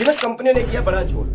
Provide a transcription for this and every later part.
Cement company ने किया बड़ा झोल।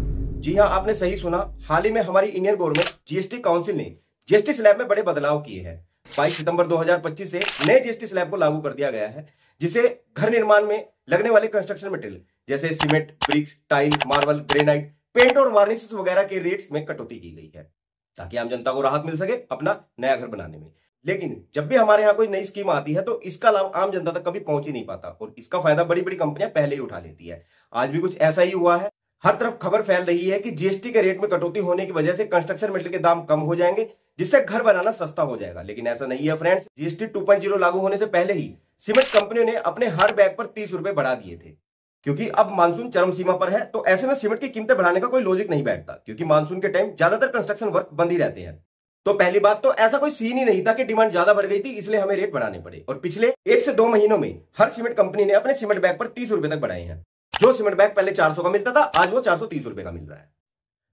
जी हां, आपने सही सुना। हाल ही में हमारी इंडियन गवर्नमेंट जीएसटी काउंसिल ने जीएसटी स्लैब में बड़े बदलाव किए हैं। 22 सितंबर 2025 से नए जीएसटी स्लैब को लागू कर दिया गया है, जिसे घर निर्माण में लगने वाले कंस्ट्रक्शन मटेरियल जैसे cement, bricks, tile, marble, granite, paint और वार्निश वगैरह के रेट्स में कटौती की गई है, ताकि आम जनता को राहत मिल सके अपना नया घर बनाने में। लेकिन जब भी हमारे यहाँ कोई नई स्कीम आती है तो इसका लाभ आम जनता तक कभी पहुंच ही नहीं पाता और इसका फायदा बड़ी बड़ी कंपनियां पहले ही उठा लेती है। आज भी कुछ ऐसा ही हुआ है। हर तरफ खबर फैल रही है कि जीएसटी के रेट में कटौती होने की वजह से कंस्ट्रक्शन मटेरियल के दाम कम हो जाएंगे, जिससे घर बनाना सस्ता हो जाएगा। लेकिन ऐसा नहीं है फ्रेंड्स। जीएसटी 2.0 लागू होने से पहले ही सीमेंट कंपनियों ने अपने हर बैग पर 30 रुपए बढ़ा दिए थे, क्योंकि अब मानसून चरम सीमा पर है। तो ऐसे में सीमेंट की कीमतें बढ़ाने का कोई लॉजिक नहीं बैठता, क्योंकि मानसून के टाइम ज्यादातर कंस्ट्रक्शन वर्क बंद ही रहते हैं। तो पहली बात तो ऐसा कोई सीन ही नहीं था कि डिमांड ज्यादा बढ़ गई थी इसलिए हमें रेट बढ़ाने पड़े। और पिछले 1 से 2 महीनों में हर सीमेंट कंपनी ने अपने सीमेंट बैग पर 30 रुपए तक बढ़ाए हैं। जो सीमेंट बैग पहले 400 का मिलता था, आज वो 430 रुपए का मिल रहा है।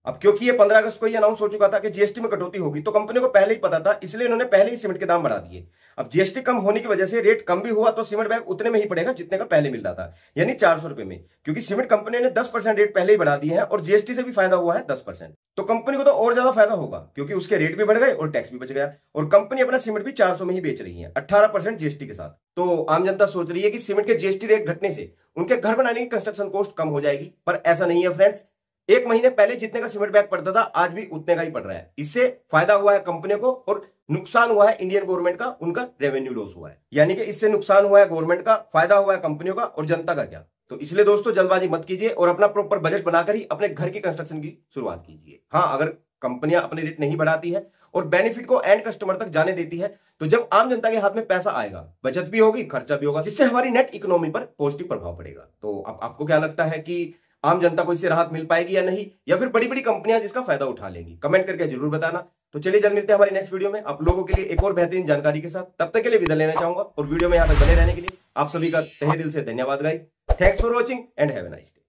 अब क्योंकि ये 15 अगस्त को ही अनाउंस हो चुका था कि जीएसटी में कटौती होगी, तो कंपनी को पहले ही पता था, इसलिए उन्होंने पहले ही सीमेंट के दाम बढ़ा दिए। अब जीएसटी कम होने की वजह से रेट कम भी हुआ तो सीमेंट बैग उतने में ही पड़ेगा जितने का पहले मिल रहा था, यानी 400 रुपए में। क्योंकि सीमेंट कंपनी ने 10% रेट पहले ही बढ़ा दिए हैं और जीएसटी से भी फायदा हुआ है 10%। तो कंपनी को तो और ज्यादा फायदा होगा, क्योंकि उसके रेट भी बढ़ गए और टैक्स भी बच गया। और कंपनी अपना सीमेंट भी 400 में ही बेच रही है, 18% जीएसटी के साथ। तो आम जनता सोच रही है कि सीमेंट के जीएसटी रेट घटने से उनके घर बनाने की कंस्ट्रक्शन कॉस्ट कम हो जाएगी, पर ऐसा नहीं है फ्रेंड्स। 1 महीने पहले जितने का सीमेंट बैग पड़ता था, आज भी उतने का ही पड़ रहा है। इससे फायदा हुआ है कंपनियों को और नुकसान हुआ है इंडियन गवर्नमेंट का, उनका रेवेन्यू लॉस हुआ है। यानी कि इससे नुकसान हुआ है गवर्नमेंट का, फायदा हुआ है कंपनियों का, और जनता का क्या। तो इसलिए दोस्तों जल्दबाजी मत कीजिए और अपना प्रॉपर बजट बनाकर ही अपने घर की कंस्ट्रक्शन की शुरुआत कीजिए। हाँ, अगर कंपनियां अपने रेट नहीं बढ़ाती है और बेनिफिट को एंड कस्टमर तक जाने देती है, तो जब आम जनता के हाथ में पैसा आएगा, बचत भी होगी, खर्चा भी होगा, जिससे हमारी नेट इकोनॉमी पर पॉजिटिव प्रभाव पड़ेगा। तो अब आपको क्या लगता है कि आम जनता को इससे राहत मिल पाएगी या नहीं, या फिर बड़ी बड़ी कंपनियां जिसका फायदा उठा लेंगी? कमेंट करके जरूर बताना। तो चलिए जल्द मिलते हैं हमारी नेक्स्ट वीडियो में आप लोगों के लिए एक और बेहतरीन जानकारी के साथ। तब तक के लिए विदा लेना चाहूंगा और वीडियो में यहां तक बने रहने के लिए आप सभी का तहे दिल से धन्यवाद guys. Thanks for watching and have a nice day.